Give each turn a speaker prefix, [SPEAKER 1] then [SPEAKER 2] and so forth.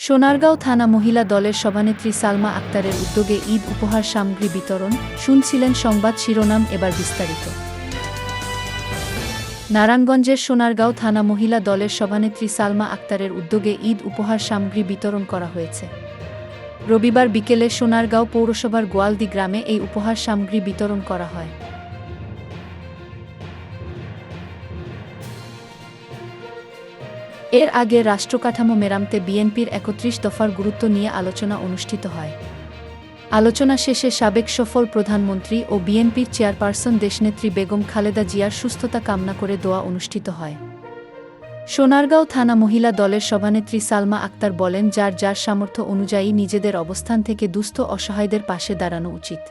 [SPEAKER 1] সোনারগাঁও থানা মহিলা দলের সভানেত্রী সালমা আক্তারের উদ্যোগে ঈদ উপহার সামগ্রী বিতরণ। শুনছিলেন সংবাদ শিরোনাম, এবার বিস্তারিত। নারায়ণগঞ্জের সোনারগাঁও থানা মহিলা দলের সভানেত্রী সালমা আক্তারের উদ্যোগে ঈদ উপহার সামগ্রী বিতরণ করা হয়েছে। রবিবার বিকেলে সোনারগাঁও পৌরসভার গোয়ালদি গ্রামে এই উপহার সামগ্রী বিতরণ করা হয়। এর আগে রাষ্ট্রকাঠামো মেরামতে বিএনপির ৩১ দফার গুরুত্ব নিয়ে আলোচনা অনুষ্ঠিত হয়। আলোচনা শেষে সাবেক সফল প্রধানমন্ত্রী ও বিএনপির চেয়ারপারসন দেশনেত্রী বেগম খালেদা জিয়ার সুস্থতা কামনা করে দোয়া অনুষ্ঠিত হয়। সোনারগাঁও থানা মহিলা দলের সভানেত্রী সালমা আক্তার বলেন, যার যার সামর্থ্য অনুযায়ী নিজেদের অবস্থান থেকে দুস্থ অসহায়দের পাশে দাঁড়ানো উচিত।